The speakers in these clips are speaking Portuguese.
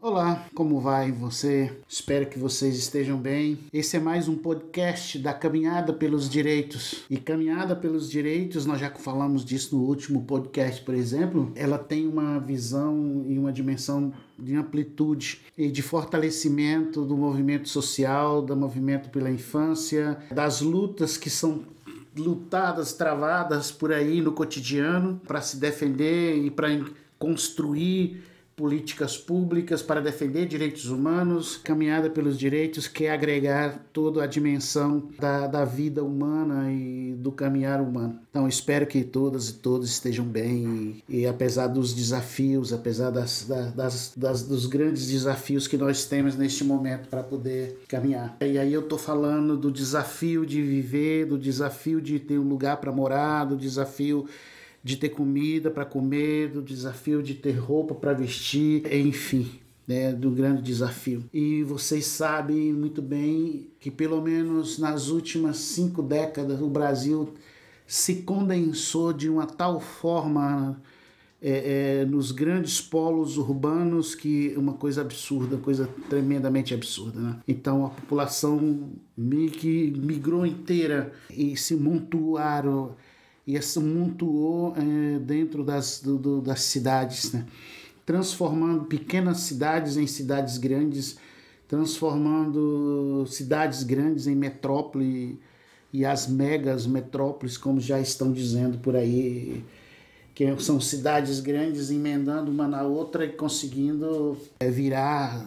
Olá, como vai você? Espero que vocês estejam bem. Esse é mais um podcast da Caminhada pelos Direitos. E Caminhada pelos Direitos, nós já falamos disso no último podcast, por exemplo, ela tem uma visão e uma dimensão de amplitude e de fortalecimento do movimento social, do movimento pela infância, das lutas que são lutadas, travadas por aí no cotidiano para se defender e para construir políticas públicas para defender direitos humanos. Caminhada pelos Direitos quer agregar toda a dimensão da vida humana e do caminhar humano. Então espero que todas e todos estejam bem e apesar dos desafios, apesar dos grandes desafios que nós temos neste momento para poder caminhar. E aí eu estou falando do desafio de viver, do desafio de ter um lugar para morar, do desafio de ter comida para comer, do desafio de ter roupa para vestir, enfim, né, do grande desafio. E vocês sabem muito bem que pelo menos nas últimas 5 décadas o Brasil se condensou de uma tal forma nos grandes polos urbanos que uma coisa absurda, coisa tremendamente absurda, né? Então a população meio que migrou inteira e se montuaram e se amontoou dentro das cidades, né? Transformando pequenas cidades em cidades grandes, transformando cidades grandes em metrópole e as megas metrópoles, como já estão dizendo por aí, que são cidades grandes emendando uma na outra e conseguindo virar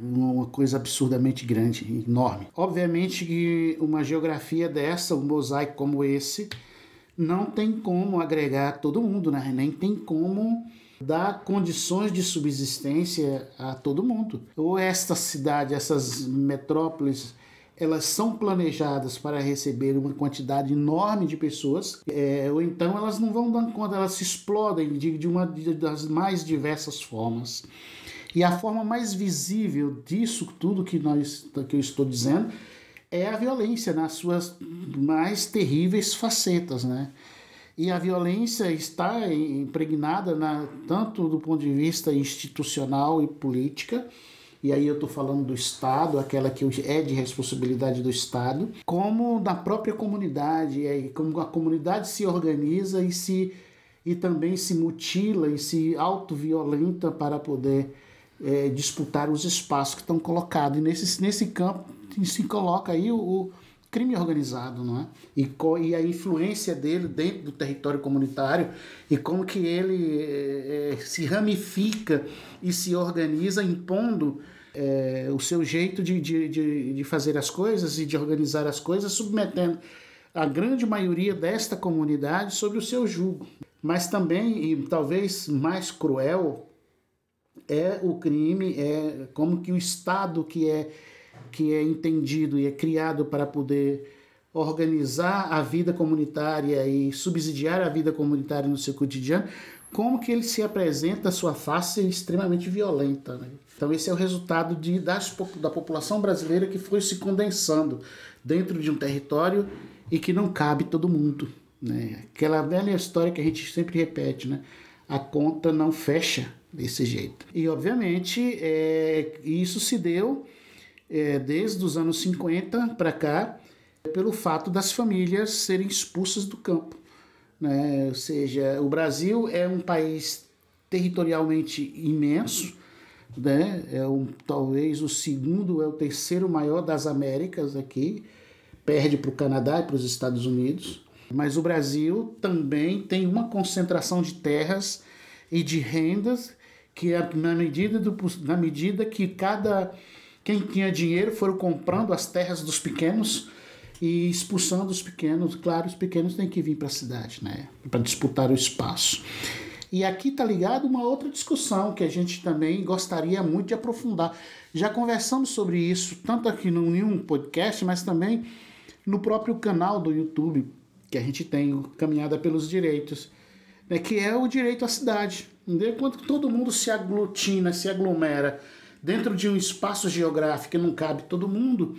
uma coisa absurdamente grande, enorme. Obviamente que uma geografia dessa, um mosaico como esse, não tem como agregar todo mundo, né? Nem tem como dar condições de subsistência a todo mundo. Ou esta cidade, essas metrópoles, elas são planejadas para receber uma quantidade enorme de pessoas, ou então elas não vão dar conta, elas se explodem das mais diversas formas. E a forma mais visível disso tudo que eu estou dizendo é a violência nas suas mais terríveis facetas, né? E a violência está impregnada tanto do ponto de vista institucional e política, e aí eu estou falando do Estado, aquela que é de responsabilidade do Estado, como da própria comunidade, como a comunidade se organiza e também se mutila e se autoviolenta para poder disputar os espaços que estão colocados. E nesse campo se coloca aí o crime organizado, não é? E a influência dele dentro do território comunitário e como que ele se ramifica e se organiza impondo o seu jeito de fazer as coisas e de organizar as coisas, submetendo a grande maioria desta comunidade sobre o seu jugo. Mas também, e talvez mais cruel, é o crime, é como que o Estado que é entendido e é criado para poder organizar a vida comunitária e subsidiar a vida comunitária no seu cotidiano, como que ele se apresenta, a sua face extremamente violenta, né? Então esse é o resultado da população brasileira que foi se condensando dentro de um território e que não cabe todo mundo, né? Aquela velha história que a gente sempre repete, né? A conta não fecha desse jeito. E obviamente isso se deu desde os anos 50 para cá, pelo fato das famílias serem expulsas do campo, né? Ou seja, o Brasil é um país territorialmente imenso, né? Talvez o segundo, o terceiro maior das Américas aqui, perde para o Canadá e para os Estados Unidos, mas o Brasil também tem uma concentração de terras e de rendas que na medida que quem tinha dinheiro foram comprando as terras dos pequenos e expulsando os pequenos. Claro, os pequenos têm que vir para a cidade, né? Para disputar o espaço. E aqui está ligado uma outra discussão que a gente também gostaria muito de aprofundar. Já conversamos sobre isso, tanto aqui em um podcast, mas também no próprio canal do YouTube, que a gente tem, o Caminhada pelos Direitos, né? Que é o direito à cidade. entendeu? Quando todo mundo se aglutina, se aglomera dentro de um espaço geográfico que não cabe todo mundo,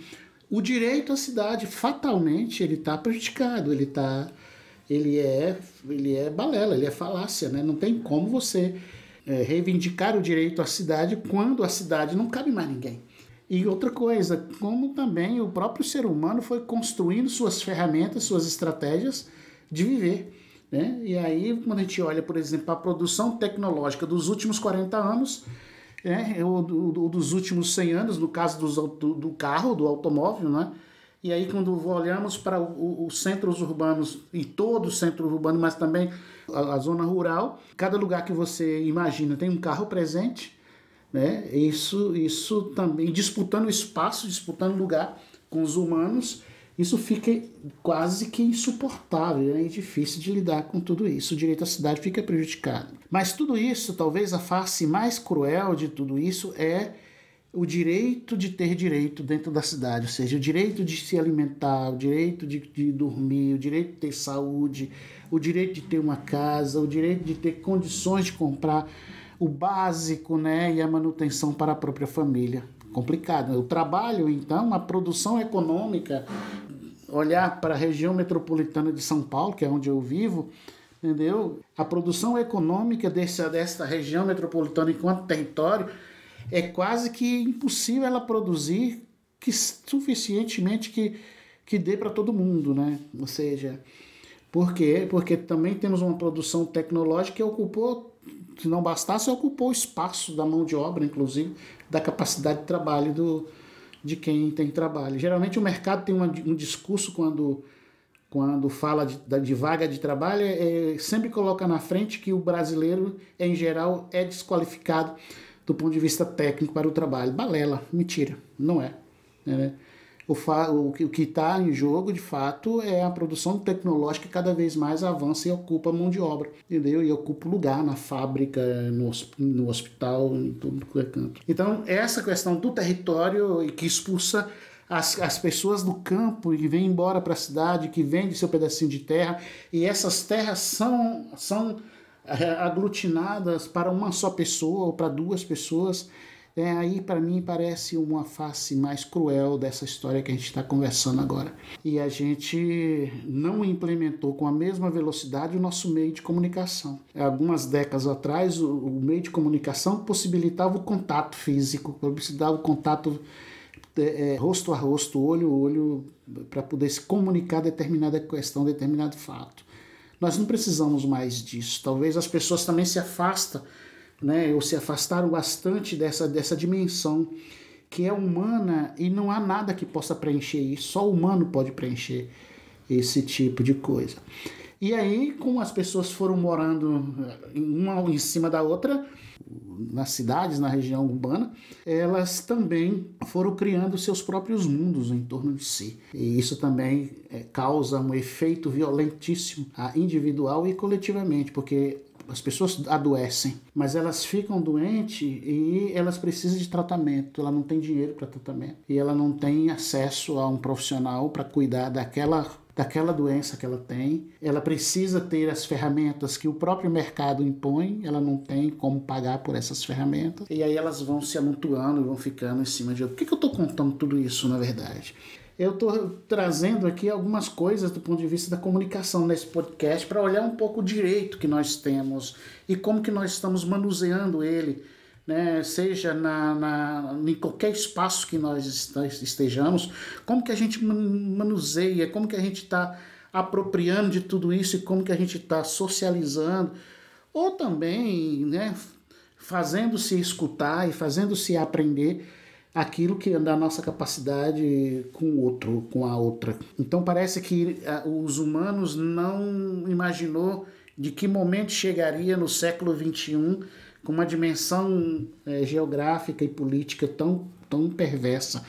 o direito à cidade, fatalmente, ele está prejudicado, ele é balela, ele é falácia, né? Não tem como você reivindicar o direito à cidade quando a cidade não cabe mais ninguém. E outra coisa, como também o próprio ser humano foi construindo suas ferramentas, suas estratégias de viver, né? E aí, quando a gente olha, por exemplo, a produção tecnológica dos últimos 40 anos, ou dos últimos 100 anos, no caso do carro, do automóvel, né? E aí, quando olhamos para os centros urbanos, e todo o centro urbano, mas também a zona rural, cada lugar que você imagina tem um carro presente, né? Isso também, disputando espaço, disputando lugar com os humanos, isso fica quase que insuportável, né? E difícil de lidar com tudo isso. O direito à cidade fica prejudicado. Mas tudo isso, talvez a face mais cruel de tudo isso é o direito de ter direito dentro da cidade, ou seja, o direito de se alimentar, o direito de dormir, o direito de ter saúde, o direito de ter uma casa, o direito de ter condições de comprar o básico, né, e a manutenção para a própria família. Complicado. O trabalho, então, a produção econômica, olhar para a região metropolitana de São Paulo, que é onde eu vivo, entendeu? A produção econômica desta região metropolitana enquanto território é quase que impossível ela produzir suficientemente que dê para todo mundo, né? Ou seja, por quê? Porque também temos uma produção tecnológica que ocupou, se não bastasse, ocupou o espaço da mão de obra, inclusive, da capacidade de trabalho de quem tem trabalho. Geralmente o mercado tem um discurso quando fala de vaga de trabalho, sempre coloca na frente que o brasileiro, em geral, é desqualificado do ponto de vista técnico para o trabalho. Balela, mentira, não é. Né? O que está em jogo, de fato, é a produção tecnológica que cada vez mais avança e ocupa a mão de obra, entendeu? E ocupa lugar na fábrica, no hospital, em tudo que é canto. Então, essa questão do território que expulsa as pessoas do campo e vêm embora para a cidade, que vende seu pedacinho de terra, e essas terras são aglutinadas para uma só pessoa ou para duas pessoas. Aí para mim parece uma face mais cruel dessa história que a gente está conversando agora. E a gente não implementou com a mesma velocidade o nosso meio de comunicação. Algumas décadas atrás, o meio de comunicação possibilitava o contato físico, possibilitava o contato rosto a rosto, olho a olho, para poder se comunicar determinada questão, determinado fato. Nós não precisamos mais disso. Talvez as pessoas também se afastam, né, ou se afastaram bastante dessa dimensão que é humana, e não há nada que possa preencher isso, só o humano pode preencher esse tipo de coisa. E aí, como as pessoas foram morando uma em cima da outra, nas cidades, na região urbana, elas também foram criando seus próprios mundos em torno de si. E isso também causa um efeito violentíssimo, individual e coletivamente, porque as pessoas adoecem, mas elas ficam doentes e elas precisam de tratamento. Ela não tem dinheiro para tratamento e ela não tem acesso a um profissional para cuidar daquela doença que ela tem. Ela precisa ter as ferramentas que o próprio mercado impõe, ela não tem como pagar por essas ferramentas. E aí elas vão se amontoando e vão ficando em cima de outro. Por que eu estou contando tudo isso, na verdade? Eu estou trazendo aqui algumas coisas do ponto de vista da comunicação nesse podcast para olhar um pouco o direito que nós temos e como que nós estamos manuseando ele, né? Seja em qualquer espaço que nós estejamos, como que a gente manuseia, como que a gente está apropriando de tudo isso e como que a gente está socializando, ou também, né, fazendo-se escutar e fazendo-se aprender aquilo que é da nossa capacidade com o outro, com a outra. Então parece que os humanos não imaginou de que momento chegaria no século XXI com uma dimensão geográfica e política tão perversa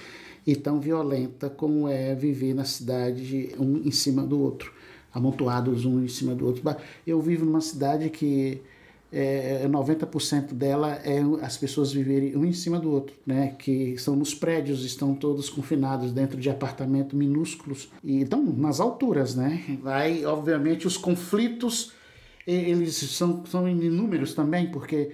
e tão violenta como é viver na cidade um em cima do outro, amontoados um em cima do outro. Eu vivo numa cidade que 90% dela é as pessoas viverem um em cima do outro, né? Que são nos prédios, estão todos confinados dentro de apartamentos minúsculos e estão nas alturas, né? Obviamente os conflitos eles são inúmeros também, porque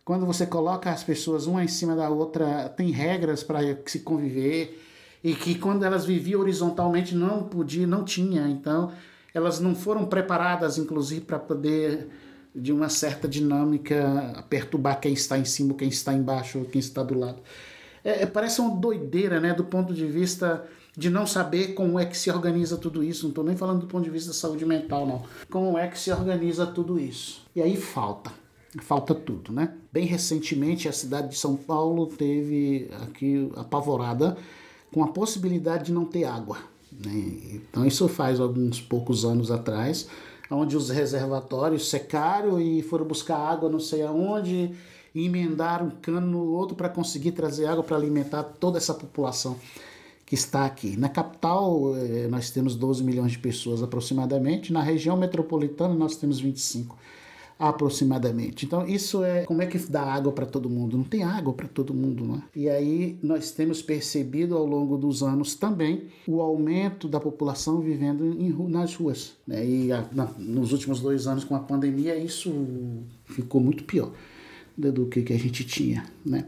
quando você coloca as pessoas uma em cima da outra, tem regras para se conviver, e que quando elas viviam horizontalmente não tinha, então elas não foram preparadas, inclusive, para poder, de uma certa dinâmica, perturbar quem está em cima, quem está embaixo, quem está do lado. Parece uma doideira, né, do ponto de vista de não saber como é que se organiza tudo isso. Não estou nem falando do ponto de vista da saúde mental, não. Como é que se organiza tudo isso. E aí falta tudo, né? Bem recentemente, a cidade de São Paulo teve aqui apavorada com a possibilidade de não ter água, né? Então isso faz alguns poucos anos atrás, onde os reservatórios secaram e foram buscar água não sei aonde, e emendaram um cano no outro para conseguir trazer água para alimentar toda essa população que está aqui. Na capital, nós temos 12 milhões de pessoas aproximadamente, na região metropolitana nós temos 25 aproximadamente. Então isso como é que dá água para todo mundo? Não tem água para todo mundo, né? E aí nós temos percebido ao longo dos anos também o aumento da população vivendo nas ruas, né? E nos últimos 2 anos com a pandemia isso ficou muito pior do que a gente tinha, né?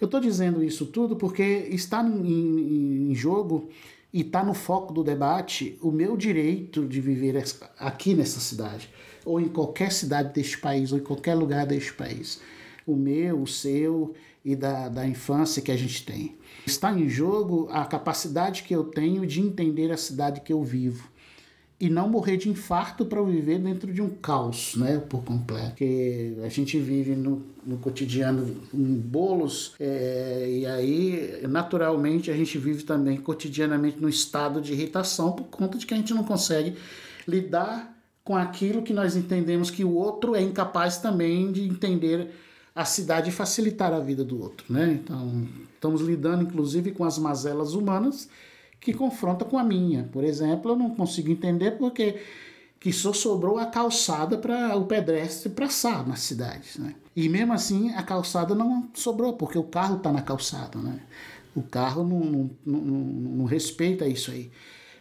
Eu estou dizendo isso tudo porque está em jogo e está no foco do debate o meu direito de viver aqui nessa cidade, ou em qualquer cidade deste país, ou em qualquer lugar deste país. O meu, o seu e da infância que a gente tem. Está em jogo a capacidade que eu tenho de entender a cidade que eu vivo. E não morrer de infarto para viver dentro de um caos, né, por completo. Porque a gente vive no cotidiano em bolos, e aí, naturalmente, a gente vive também cotidianamente no estado de irritação por conta de que a gente não consegue lidar com aquilo que nós entendemos que o outro é incapaz também de entender a cidade e facilitar a vida do outro, né? Então, estamos lidando, inclusive, com as mazelas humanas que confronta com a minha. Por exemplo, eu não consigo entender porque que só sobrou a calçada para o pedestre passar nas cidades, né? E mesmo assim a calçada não sobrou, porque o carro está na calçada, né? O carro não respeita isso aí.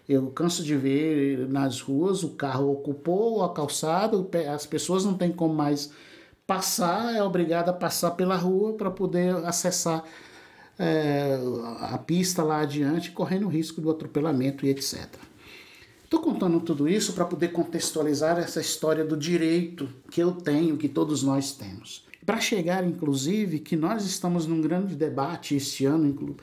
Eu canso de ver nas ruas, o carro ocupou a calçada, as pessoas não têm como mais passar, é obrigada a passar pela rua para poder acessar a pista lá adiante, correndo o risco do atropelamento e etc. Estou contando tudo isso para poder contextualizar essa história do direito que eu tenho, que todos nós temos. Para chegar, inclusive, que nós estamos num grande debate este ano,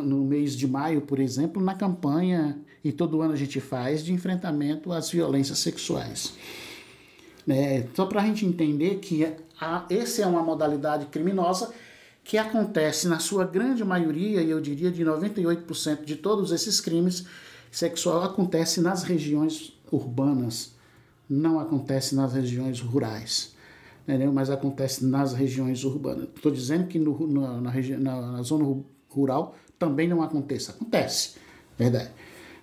no mês de maio, por exemplo, na campanha, e todo ano a gente faz, de enfrentamento às violências sexuais. Só para a gente entender que essa é uma modalidade criminosa que acontece na sua grande maioria, e eu diria de 98% de todos esses crimes sexuais, acontece nas regiões urbanas, não acontece nas regiões rurais, entendeu? Mas acontece nas regiões urbanas. Estou dizendo que na zona rural também não acontece, verdade.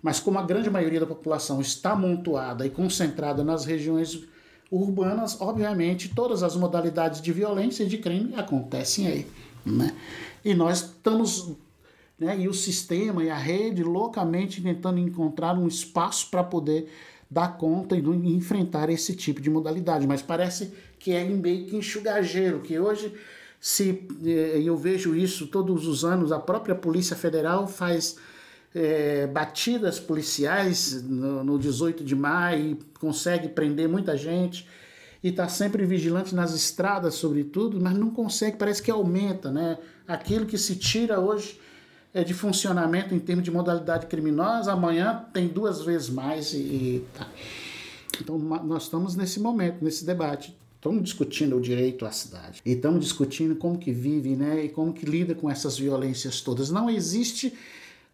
Mas como a grande maioria da população está amontoada e concentrada nas regiões urbanas, obviamente todas as modalidades de violência e de crime acontecem aí, né? E nós estamos, né, e o sistema e a rede loucamente tentando encontrar um espaço para poder dar conta e enfrentar esse tipo de modalidade, mas parece que é meio que enxugar gelo, que hoje, eu vejo isso todos os anos, a própria Polícia Federal faz batidas policiais no 18 de maio, consegue prender muita gente, e está sempre vigilante nas estradas, sobretudo, mas não consegue, parece que aumenta, né? Aquilo que se tira hoje de funcionamento em termos de modalidade criminosa, amanhã tem 2 vezes mais. Tá. Então nós estamos nesse momento, nesse debate. Estamos discutindo o direito à cidade. E estamos discutindo como que vive, né? E como que lida com essas violências todas. Não existe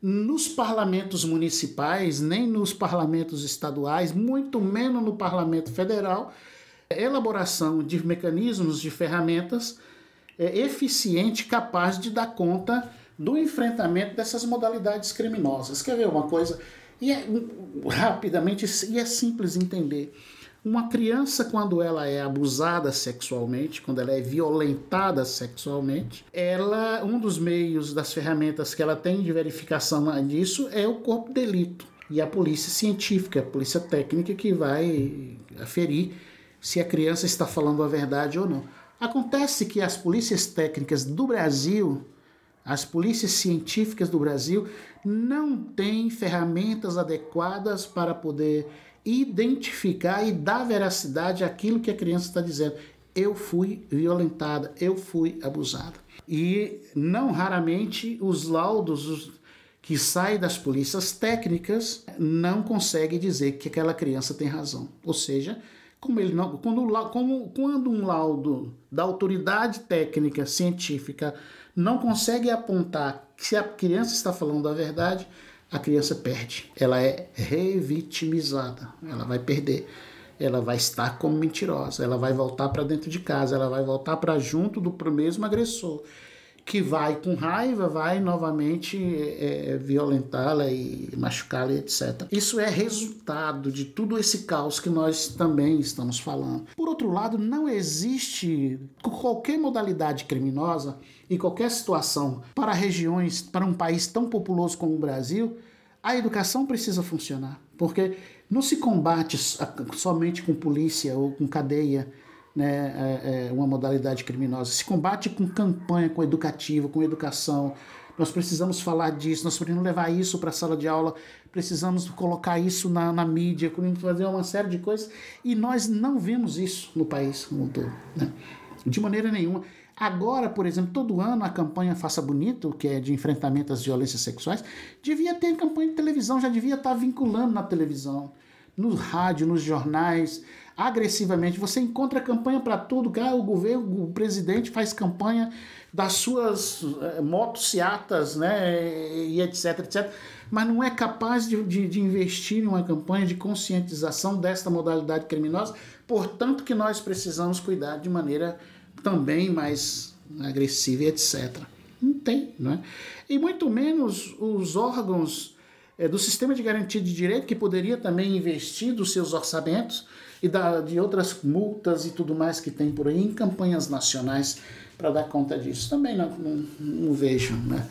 nos parlamentos municipais, nem nos parlamentos estaduais, muito menos no parlamento federal, elaboração de mecanismos, de ferramentas eficiente, capaz de dar conta do enfrentamento dessas modalidades criminosas. Quer ver uma coisa? Rapidamente, e é simples entender. Uma criança, quando ela é abusada sexualmente, quando ela é violentada sexualmente, um dos meios, das ferramentas que ela tem de verificação disso é o corpo de delito. e a polícia científica, a polícia técnica que vai aferir se a criança está falando a verdade ou não. Acontece que as polícias técnicas do Brasil, as polícias científicas do Brasil, não têm ferramentas adequadas para poder identificar e dar veracidade àquilo que a criança está dizendo. Eu fui violentada, eu fui abusada. E não raramente os laudos que saem das polícias técnicas não conseguem dizer que aquela criança tem razão. Ou seja, quando um laudo da autoridade técnica científica não consegue apontar que se a criança está falando a verdade, a criança perde. Ela é revitimizada, ela vai perder. Ela vai estar como mentirosa, ela vai voltar para dentro de casa, ela vai voltar para junto do mesmo agressor, que vai com raiva, vai novamente violentá-la e machucá-la, etc. Isso é resultado de todo esse caos que nós também estamos falando. Por outro lado, não existe qualquer modalidade criminosa e qualquer situação para regiões, para um país tão populoso como o Brasil, a educação precisa funcionar, porque não se combate somente com polícia ou com cadeia, né, uma modalidade criminosa. Se combate com campanha, com educativa, com educação. Nós precisamos falar disso, nós precisamos levar isso para a sala de aula, precisamos colocar isso na mídia, fazer uma série de coisas, e nós não vemos isso no país como um todo, né? De maneira nenhuma. Agora, por exemplo, todo ano a campanha Faça Bonito, que é de enfrentamento às violências sexuais, devia ter campanha de televisão, já devia estar vinculando na televisão, no rádio, nos jornais, agressivamente. Você encontra campanha para tudo, o governo, o presidente faz campanha das suas motocicletas, né, e etc, etc, mas não é capaz de investir em uma campanha de conscientização desta modalidade criminosa, portanto que nós precisamos cuidar de maneira também mais agressiva e etc. Não tem, não é? E muito menos os órgãos do sistema de garantia de direito, que poderia também investir dos seus orçamentos e de outras multas e tudo mais que tem por aí em campanhas nacionais para dar conta disso. Também não vejo, né?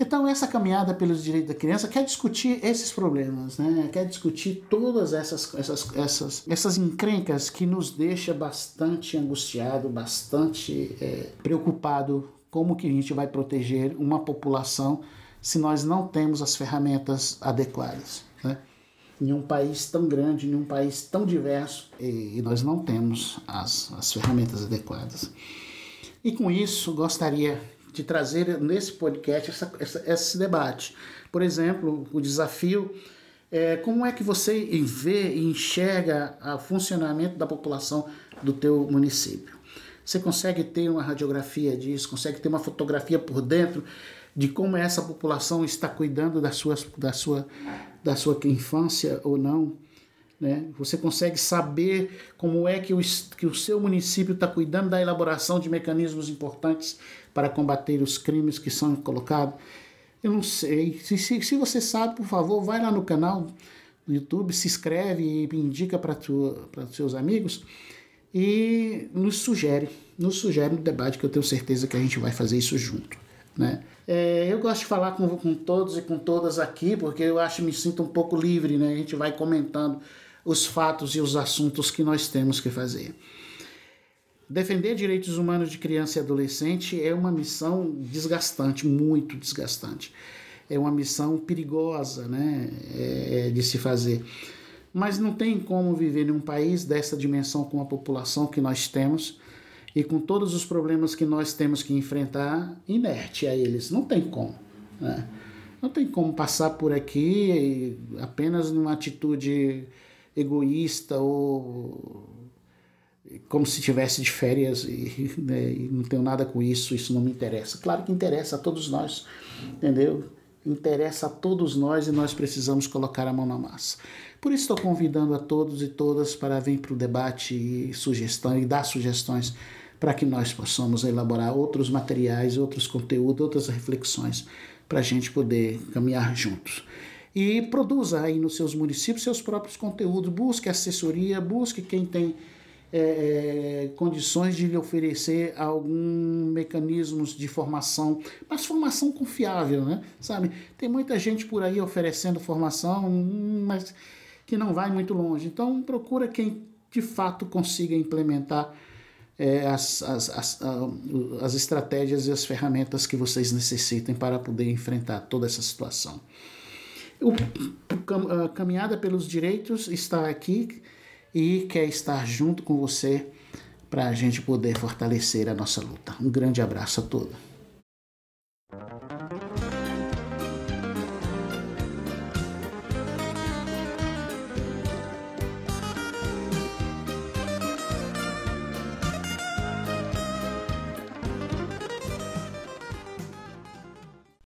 Então, essa caminhada pelos direitos da criança quer discutir esses problemas, né? Quer discutir todas essas encrencas que nos deixa bastante angustiado, bastante preocupado como que a gente vai proteger uma população se nós não temos as ferramentas adequadas, né? Em um país tão grande, em um país tão diverso, e nós não temos as ferramentas adequadas. E com isso, gostaria de trazer nesse podcast esse debate. Por exemplo, o desafio como é que você vê e enxerga o funcionamento da população do teu município. Você consegue ter uma radiografia disso, consegue ter uma fotografia por dentro de como essa população está cuidando da sua infância ou não, né? Você consegue saber como é que o seu município está cuidando da elaboração de mecanismos importantes para combater os crimes que são colocados? Eu não sei. Se você sabe, por favor, vai lá no canal do YouTube, se inscreve e indica para os seus amigos e nos sugere no debate, que eu tenho certeza que a gente vai fazer isso junto, né? Eu gosto de falar com todos e com todas aqui, porque eu me sinto um pouco livre, né? A gente vai comentando os fatos e os assuntos que nós temos que fazer. Defender direitos humanos de criança e adolescente é uma missão desgastante, muito desgastante. É uma missão perigosa, né, de se fazer. Mas não tem como viver em um país dessa dimensão com a população que nós temos e com todos os problemas que nós temos que enfrentar inerte a eles. Não tem como, né? Não tem como passar por aqui apenas numa atitude egoísta ou como se estivesse de férias e não tenho nada com isso não me interessa. Claro que interessa a todos nós, entendeu? Interessa a todos nós e nós precisamos colocar a mão na massa. Por isso estou convidando a todos e todas para vir para o debate e dar sugestões para que nós possamos elaborar outros materiais, outros conteúdos, outras reflexões para a gente poder caminhar juntos. E produza aí nos seus municípios seus próprios conteúdos, busque assessoria, busque quem tem condições de lhe oferecer algum mecanismos de formação, mas formação confiável, né? Sabe? Tem muita gente por aí oferecendo formação, mas que não vai muito longe. Então procura quem de fato consiga implementar as estratégias e as ferramentas que vocês necessitem para poder enfrentar toda essa situação. A Caminhada pelos Direitos está aqui e quer estar junto com você para a gente poder fortalecer a nossa luta. Um grande abraço a todos.